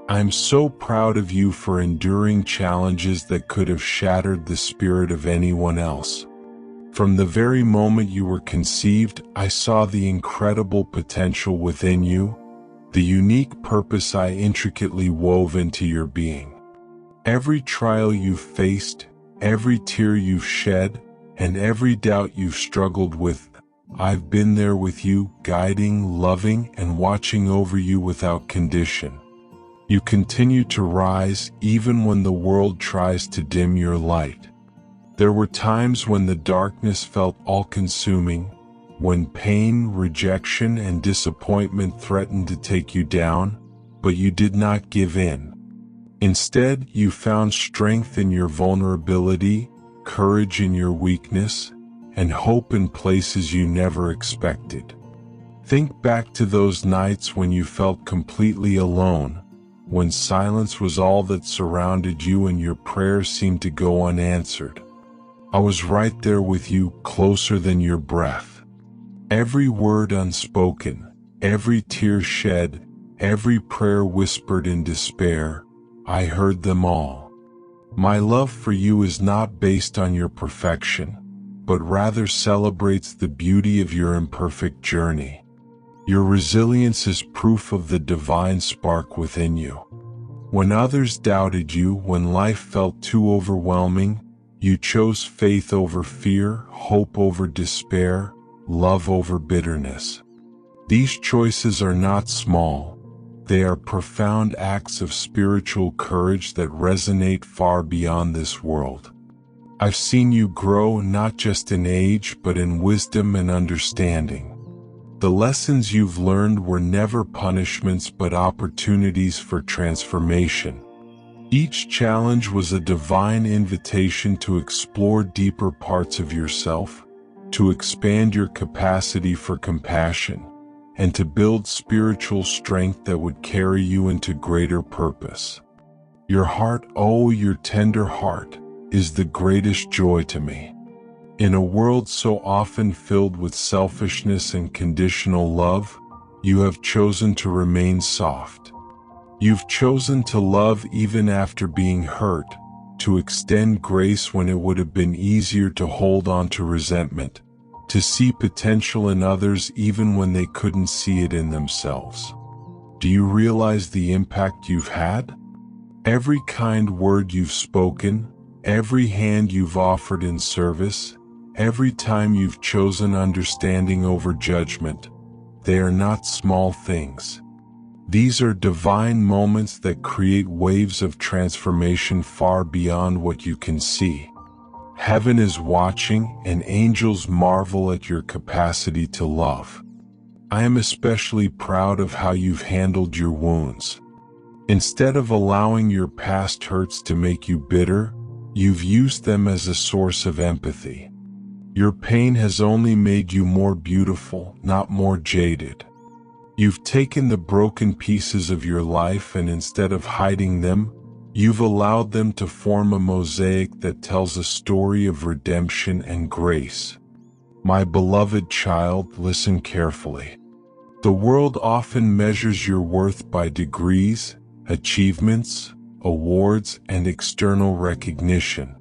I'm so proud of you for enduring challenges that could have shattered the spirit of anyone else. From the very moment you were conceived, I saw the incredible potential within you, the unique purpose I intricately wove into your being. Every trial you've faced, every tear you've shed, and every doubt you've struggled with, I've been there with you, guiding, loving, and watching over you without condition. You continue to rise even when the world tries to dim your light. There were times when the darkness felt all-consuming, when pain, rejection, and disappointment threatened to take you down, but you did not give in. Instead, you found strength in your vulnerability, courage in your weakness, and hope in places you never expected. Think back to those nights when you felt completely alone, when silence was all that surrounded you and your prayers seemed to go unanswered. I was right there with you, closer than your breath. Every word unspoken, every tear shed, every prayer whispered in despair, I heard them all. My love for you is not based on your perfection, but rather celebrates the beauty of your imperfect journey. Your resilience is proof of the divine spark within you. When others doubted you, when life felt too overwhelming, you chose faith over fear, hope over despair, love over bitterness. These choices are not small. They are profound acts of spiritual courage that resonate far beyond this world. I've seen you grow not just in age but in wisdom and understanding. The lessons you've learned were never punishments but opportunities for transformation. Each challenge was a divine invitation to explore deeper parts of yourself, to expand your capacity for compassion, and to build spiritual strength that would carry you into greater purpose. Your heart, oh, your tender heart, is the greatest joy to me. In a world so often filled with selfishness and conditional love, you have chosen to remain soft. You've chosen to love even after being hurt, to extend grace when it would have been easier to hold on to resentment, to see potential in others even when they couldn't see it in themselves. Do you realize the impact you've had? Every kind word you've spoken, every hand you've offered in service, every time you've chosen understanding over judgment, they are not small things. These are divine moments that create waves of transformation far beyond what you can see. Heaven is watching, and angels marvel at your capacity to love. I am especially proud of how you've handled your wounds. Instead of allowing your past hurts to make you bitter, you've used them as a source of empathy. Your pain has only made you more beautiful, not more jaded. You've taken the broken pieces of your life and instead of hiding them, you've allowed them to form a mosaic that tells a story of redemption and grace. My beloved child, listen carefully. The world often measures your worth by degrees, achievements, awards, and external recognition.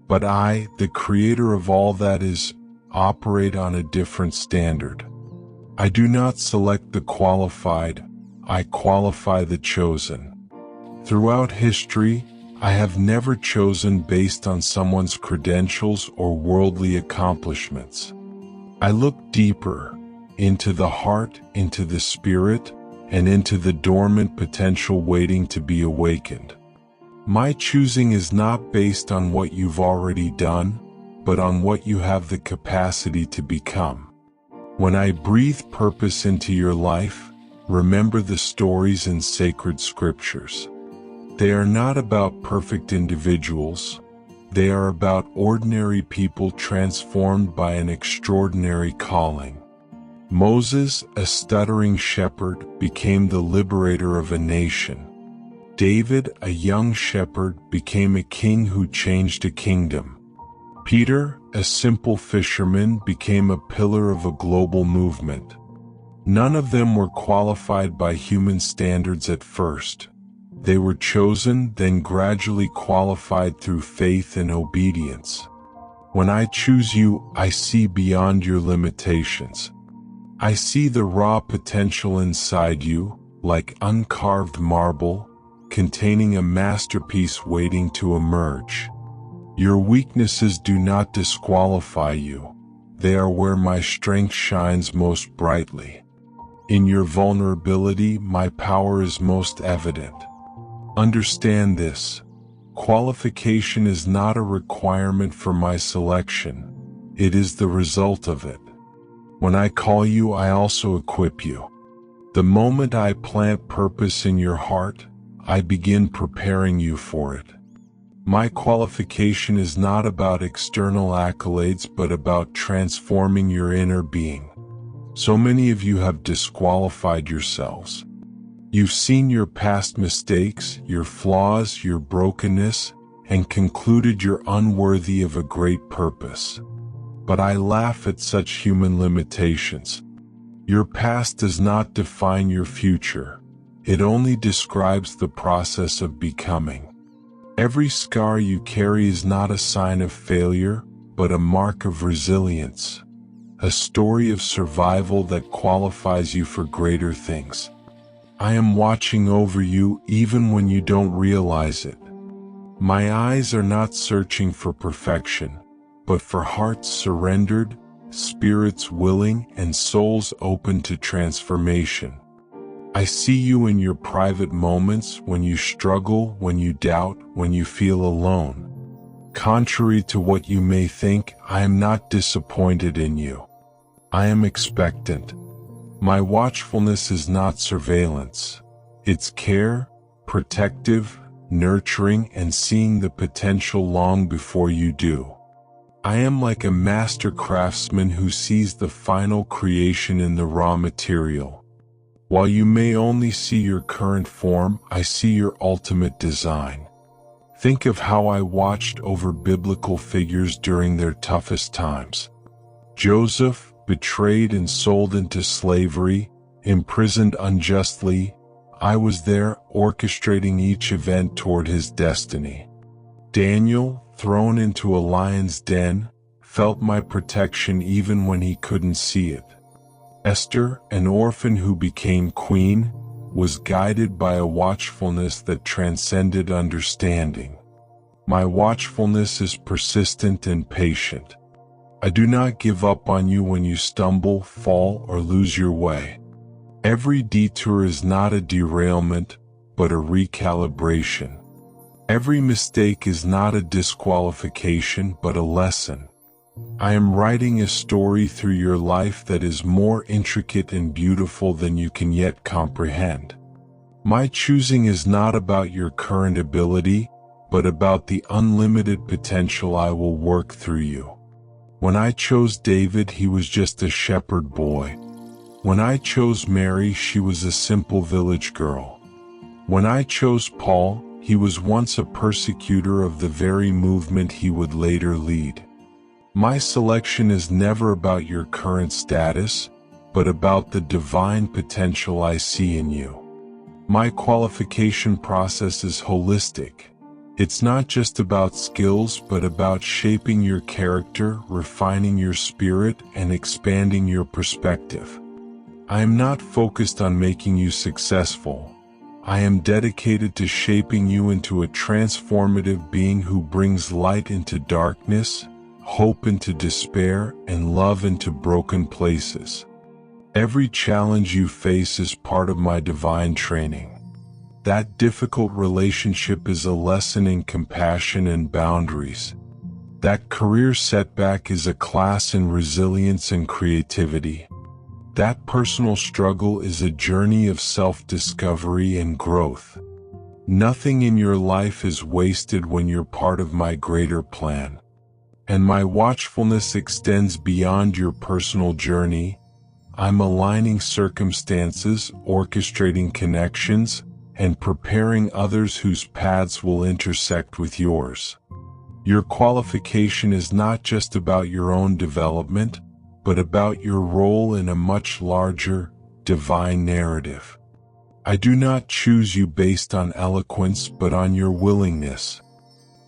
But I, the creator of all that is, operate on a different standard. I do not select the qualified, I qualify the chosen. Throughout history, I have never chosen based on someone's credentials or worldly accomplishments. I look deeper, into the heart, into the spirit, and into the dormant potential waiting to be awakened. My choosing is not based on what you've already done, but on what you have the capacity to become. When I breathe purpose into your life, remember the stories in sacred scriptures. They are not about perfect individuals. They are about ordinary people transformed by an extraordinary calling. Moses, a stuttering shepherd, became the liberator of a nation. David, a young shepherd, became a king who changed a kingdom. Peter, a simple fisherman, became a pillar of a global movement. None of them were qualified by human standards at first. They were chosen, then gradually qualified through faith and obedience. When I choose you, I see beyond your limitations. I see the raw potential inside you, like uncarved marble, containing a masterpiece waiting to emerge. Your weaknesses do not disqualify you. They are where my strength shines most brightly. In your vulnerability, my power is most evident. Understand this. Qualification is not a requirement for my selection. It is the result of it. When I call you, I also equip you. The moment I plant purpose in your heart, I begin preparing you for it. My qualification is not about external accolades, but about transforming your inner being. So many of you have disqualified yourselves. You've seen your past mistakes, your flaws, your brokenness, and concluded you're unworthy of a great purpose. But I laugh at such human limitations. Your past does not define your future. It only describes the process of becoming. Every scar you carry is not a sign of failure, but a mark of resilience. A story of survival that qualifies you for greater things. I am watching over you even when you don't realize it. My eyes are not searching for perfection, but for hearts surrendered, spirits willing, and souls open to transformation. I see you in your private moments, when you struggle, when you doubt, when you feel alone. Contrary to what you may think, I am not disappointed in you. I am expectant. My watchfulness is not surveillance. It's care, protective, nurturing, and seeing the potential long before you do. I am like a master craftsman who sees the final creation in the raw material. While you may only see your current form, I see your ultimate design. Think of how I watched over biblical figures during their toughest times. Joseph, betrayed and sold into slavery, imprisoned unjustly, I was there, orchestrating each event toward his destiny. Daniel, thrown into a lion's den, felt my protection even when he couldn't see it. Esther, an orphan who became queen, was guided by a watchfulness that transcended understanding. My watchfulness is persistent and patient. I do not give up on you when you stumble, fall, or lose your way. Every detour is not a derailment, but a recalibration. Every mistake is not a disqualification, but a lesson. I am writing a story through your life that is more intricate and beautiful than you can yet comprehend. My choosing is not about your current ability, but about the unlimited potential I will work through you. When I chose David, he was just a shepherd boy. When I chose Mary, she was a simple village girl. When I chose Paul, he was once a persecutor of the very movement he would later lead. My selection is never about your current status, but about the divine potential I see in you. My qualification process is holistic. It's not just about skills, but about shaping your character, refining your spirit, and expanding your perspective. I am not focused on making you successful. I am dedicated to shaping you into a transformative being who brings light into darkness, hope into despair, and love into broken places. Every challenge you face is part of my divine training. That difficult relationship is a lesson in compassion and boundaries. That career setback is a class in resilience and creativity. That personal struggle is a journey of self-discovery and growth. Nothing in your life is wasted when you're part of my greater plan. And my watchfulness extends beyond your personal journey. I'm aligning circumstances, orchestrating connections, and preparing others whose paths will intersect with yours. Your qualification is not just about your own development, but about your role in a much larger, divine narrative. I do not choose you based on eloquence but on your willingness.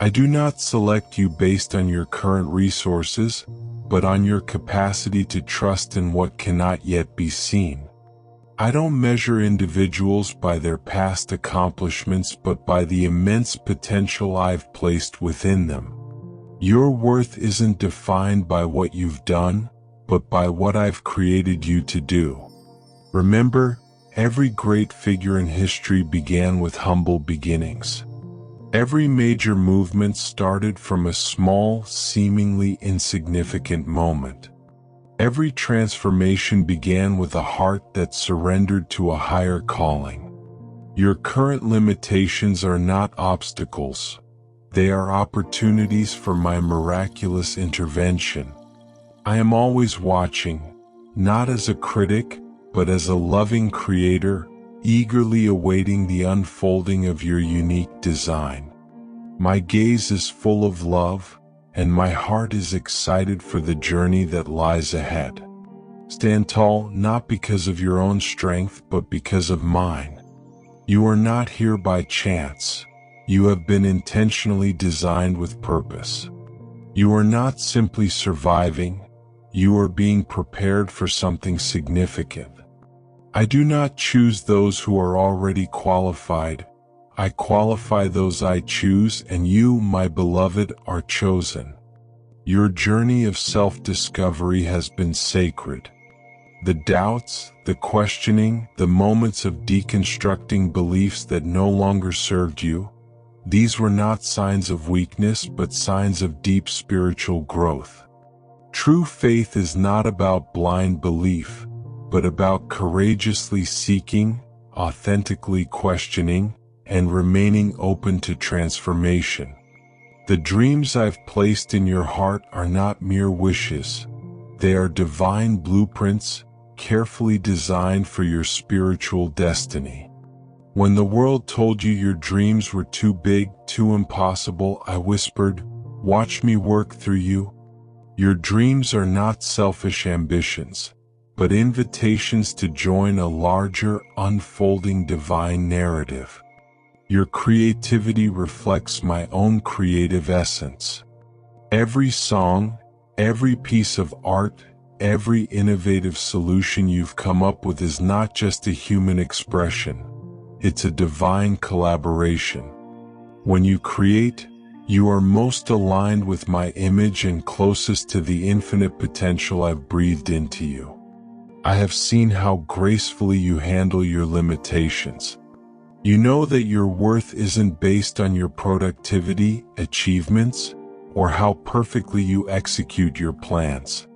I do not select you based on your current resources, but on your capacity to trust in what cannot yet be seen. I don't measure individuals by their past accomplishments but by the immense potential I've placed within them. Your worth isn't defined by what you've done, but by what I've created you to do. Remember, every great figure in history began with humble beginnings. Every major movement started from a small, seemingly insignificant moment. Every transformation began with a heart that surrendered to a higher calling. Your current limitations are not obstacles. They are opportunities for my miraculous intervention. I am always watching, not as a critic, but as a loving creator, eagerly awaiting the unfolding of your unique design. My gaze is full of love, and my heart is excited for the journey that lies ahead. Stand tall not because of your own strength but because of mine. You are not here by chance. You have been intentionally designed with purpose. You are not simply surviving. You are being prepared for something significant. I do not choose those who are already qualified. I qualify those I choose, and you, my beloved, are chosen. Your journey of self-discovery has been sacred. The doubts, the questioning, the moments of deconstructing beliefs that no longer served you, these were not signs of weakness but signs of deep spiritual growth. True faith is not about blind belief, but about courageously seeking, authentically questioning, and remaining open to transformation. The dreams I've placed in your heart are not mere wishes. They are divine blueprints, carefully designed for your spiritual destiny. When the world told you your dreams were too big, too impossible, I whispered, "Watch me work through you." Your dreams are not selfish ambitions, but invitations to join a larger, unfolding divine narrative. Your creativity reflects my own creative essence. Every song, every piece of art, every innovative solution you've come up with is not just a human expression. It's a divine collaboration. When you create, you are most aligned with my image and closest to the infinite potential I've breathed into you. I have seen how gracefully you handle your limitations. You know that your worth isn't based on your productivity, achievements, or how perfectly you execute your plans.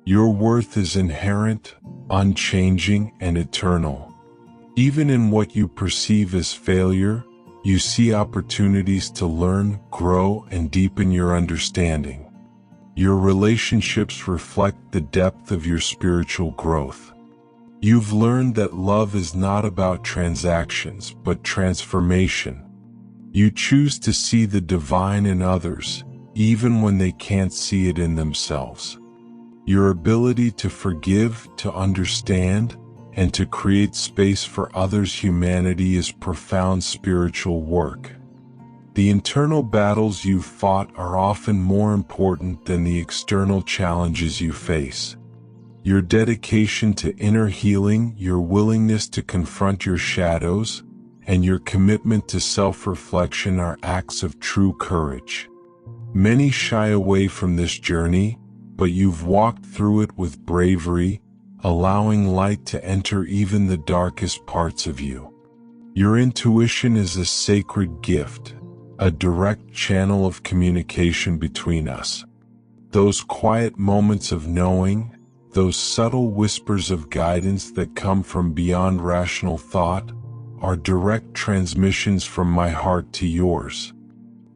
Your worth is inherent, unchanging, and eternal. Even in what you perceive as failure, you see opportunities to learn, grow, and deepen your understanding. Your relationships reflect the depth of your spiritual growth. You've learned that love is not about transactions, but transformation. You choose to see the divine in others, even when they can't see it in themselves. Your ability to forgive, to understand, and to create space for others' humanity is profound spiritual work. The internal battles you've fought are often more important than the external challenges you face. Your dedication to inner healing, your willingness to confront your shadows, and your commitment to self-reflection are acts of true courage. Many shy away from this journey, but you've walked through it with bravery, allowing light to enter even the darkest parts of you. Your intuition is a sacred gift, a direct channel of communication between us. Those quiet moments of knowing, those subtle whispers of guidance that come from beyond rational thought, are direct transmissions from my heart to yours.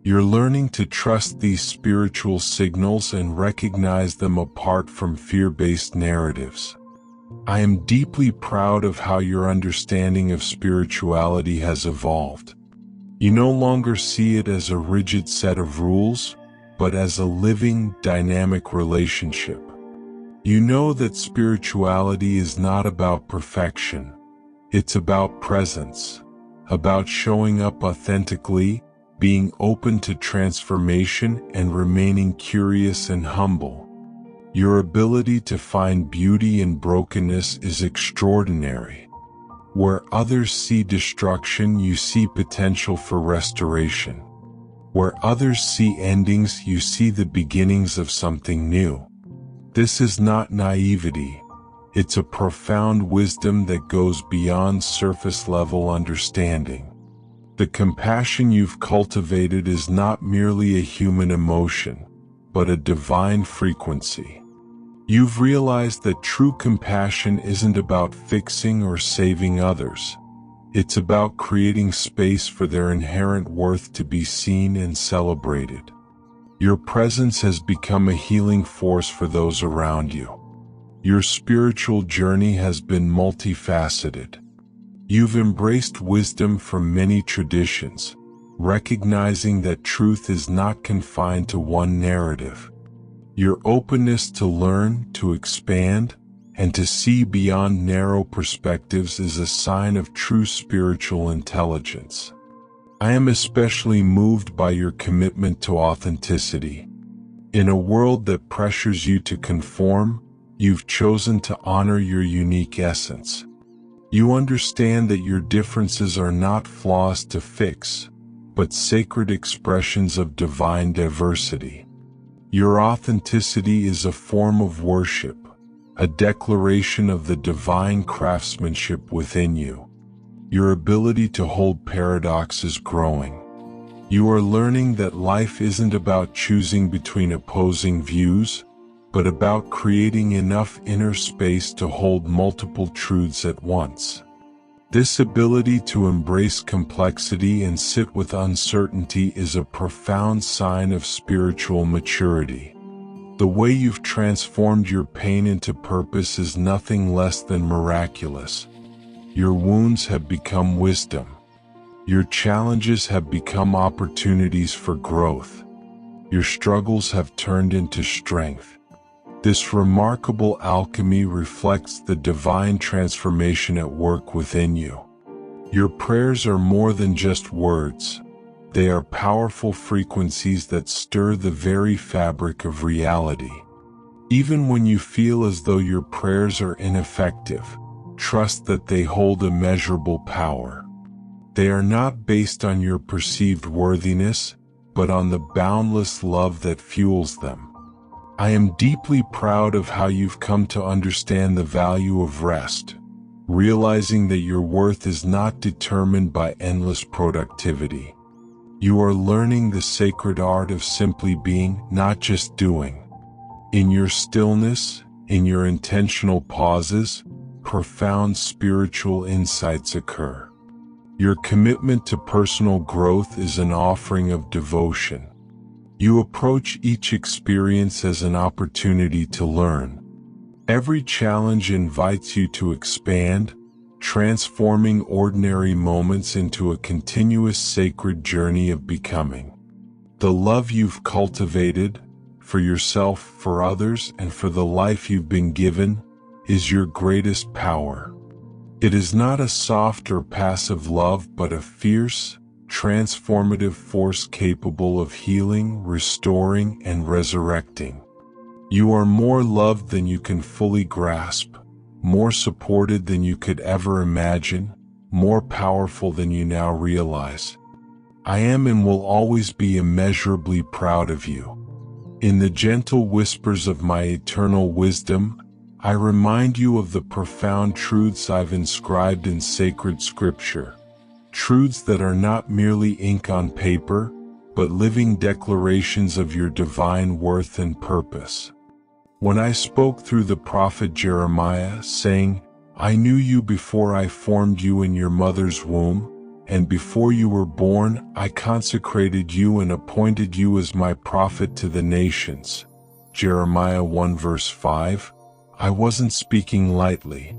You're learning to trust these spiritual signals and recognize them apart from fear-based narratives. I am deeply proud of how your understanding of spirituality has evolved. You no longer see it as a rigid set of rules, but as a living, dynamic relationship. You know that spirituality is not about perfection. It's about presence, about showing up authentically, being open to transformation, and remaining curious and humble. Your ability to find beauty in brokenness is extraordinary. Where others see destruction, you see potential for restoration. Where others see endings, you see the beginnings of something new. This is not naivety. It's a profound wisdom that goes beyond surface-level understanding. The compassion you've cultivated is not merely a human emotion, but a divine frequency. You've realized that true compassion isn't about fixing or saving others. It's about creating space for their inherent worth to be seen and celebrated. Your presence has become a healing force for those around you. Your spiritual journey has been multifaceted. You've embraced wisdom from many traditions, recognizing that truth is not confined to one narrative. Your openness to learn, to expand, and to see beyond narrow perspectives is a sign of true spiritual intelligence. I am especially moved by your commitment to authenticity. In a world that pressures you to conform, you've chosen to honor your unique essence. You understand that your differences are not flaws to fix, but sacred expressions of divine diversity. Your authenticity is a form of worship, a declaration of the divine craftsmanship within you. Your ability to hold paradox is growing. You are learning that life isn't about choosing between opposing views, but about creating enough inner space to hold multiple truths at once. This ability to embrace complexity and sit with uncertainty is a profound sign of spiritual maturity. The way you've transformed your pain into purpose is nothing less than miraculous. Your wounds have become wisdom. Your challenges have become opportunities for growth. Your struggles have turned into strength. This remarkable alchemy reflects the divine transformation at work within you. Your prayers are more than just words. They are powerful frequencies that stir the very fabric of reality. Even when you feel as though your prayers are ineffective, trust that they hold immeasurable power. They are not based on your perceived worthiness, but on the boundless love that fuels them. I am deeply proud of how you've come to understand the value of rest, realizing that your worth is not determined by endless productivity. You are learning the sacred art of simply being, not just doing. In your stillness, in your intentional pauses, profound spiritual insights occur. Your commitment to personal growth is an offering of devotion. You approach each experience as an opportunity to learn. Every challenge invites you to expand, transforming ordinary moments into a continuous sacred journey of becoming. The love you've cultivated, for yourself, for others, and for the life you've been given, is your greatest power. It is not a soft or passive love, but a fierce, transformative force capable of healing, restoring, and resurrecting. You are more loved than you can fully grasp, more supported than you could ever imagine, more powerful than you now realize. I am and will always be immeasurably proud of you. In the gentle whispers of my eternal wisdom, I remind you of the profound truths I've inscribed in sacred Scripture. Truths that are not merely ink on paper, but living declarations of your divine worth and purpose. When I spoke through the prophet Jeremiah, saying, "I knew you before I formed you in your mother's womb, and before you were born, I consecrated you and appointed you as my prophet to the nations." Jeremiah 1 verse 5. I wasn't speaking lightly.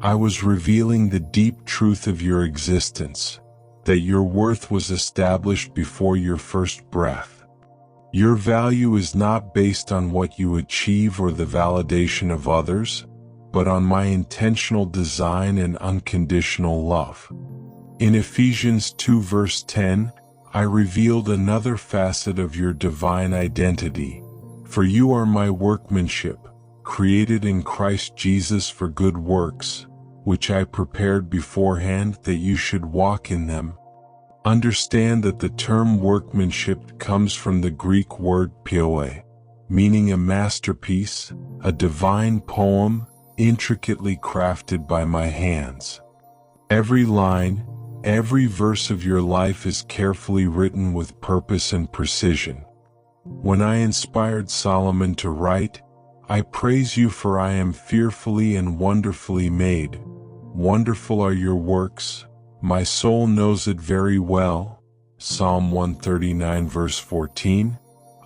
I was revealing the deep truth of your existence, that your worth was established before your first breath. Your value is not based on what you achieve or the validation of others, but on my intentional design and unconditional love. In Ephesians 2 verse 10, I revealed another facet of your divine identity. For you are my workmanship, created in Christ Jesus for good works, which I prepared beforehand that you should walk in them. Understand that the term workmanship comes from the Greek word poe, meaning a masterpiece, a divine poem, intricately crafted by my hands. Every line, every verse of your life is carefully written with purpose and precision. When I inspired Solomon to write, I praise you, for I am fearfully and wonderfully made. Wonderful are your works, my soul knows it very well. Psalm 139 verse 14.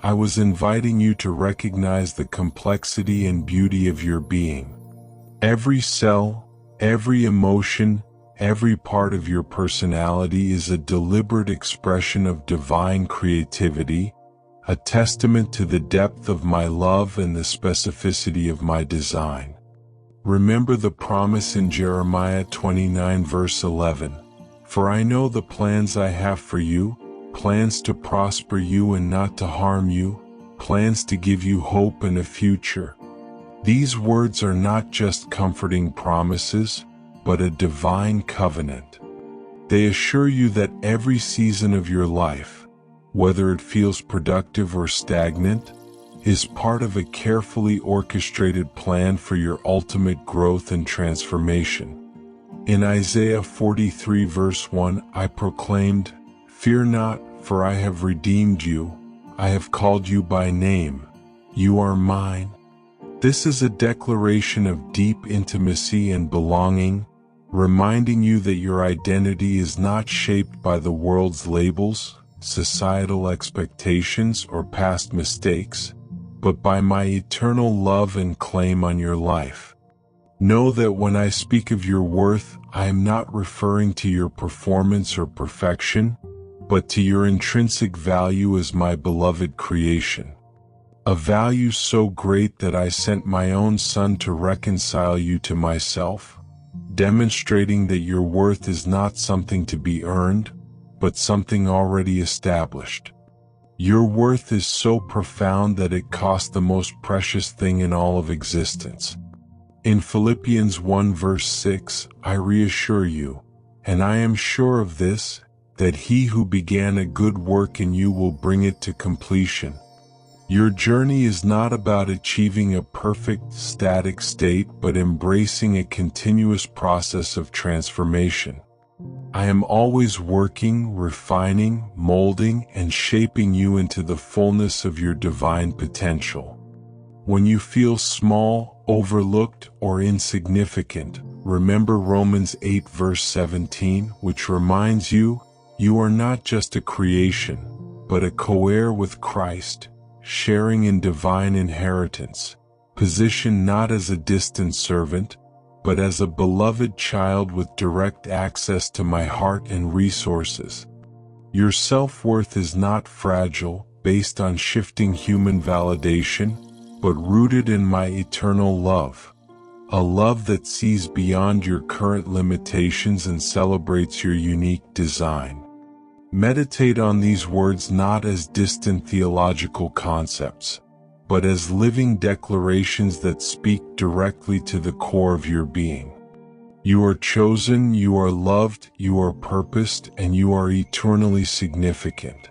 I was inviting you to recognize the complexity and beauty of your being. Every cell, every emotion, every part of your personality is a deliberate expression of divine creativity, a testament to the depth of my love and the specificity of my design. Remember the promise in Jeremiah 29 verse 11. For I know the plans I have for you, plans to prosper you and not to harm you, plans to give you hope and a future. These words are not just comforting promises, but a divine covenant. They assure you that every season of your life, whether it feels productive or stagnant, is part of a carefully orchestrated plan for your ultimate growth and transformation. In Isaiah 43 verse 1, I proclaimed, "Fear not, for I have redeemed you. I have called you by name. You are mine." This is a declaration of deep intimacy and belonging, reminding you that your identity is not shaped by the world's labels, societal expectations, or past mistakes, but by my eternal love and claim on your life. Know that when I speak of your worth, I am not referring to your performance or perfection, but to your intrinsic value as my beloved creation. A value so great that I sent my own Son to reconcile you to myself, demonstrating that your worth is not something to be earned, but something already established. Your worth is so profound that it cost the most precious thing in all of existence. In Philippians 1 verse 6, I reassure you, and I am sure of this, that he who began a good work in you will bring it to completion. Your journey is not about achieving a perfect, static state, but embracing a continuous process of transformation. I am always working, refining, molding, and shaping you into the fullness of your divine potential. When you feel small, overlooked, or insignificant, remember Romans 8 verse 17, which reminds you, you are not just a creation, but a co-heir with Christ, sharing in divine inheritance, positioned not as a distant servant, but as a beloved child with direct access to my heart and resources. Your self-worth is not fragile, based on shifting human validation, but rooted in my eternal love, a love that sees beyond your current limitations and celebrates your unique design. Meditate on these words not as distant theological concepts, but as living declarations that speak directly to the core of your being. You are chosen, you are loved, you are purposed, and you are eternally significant.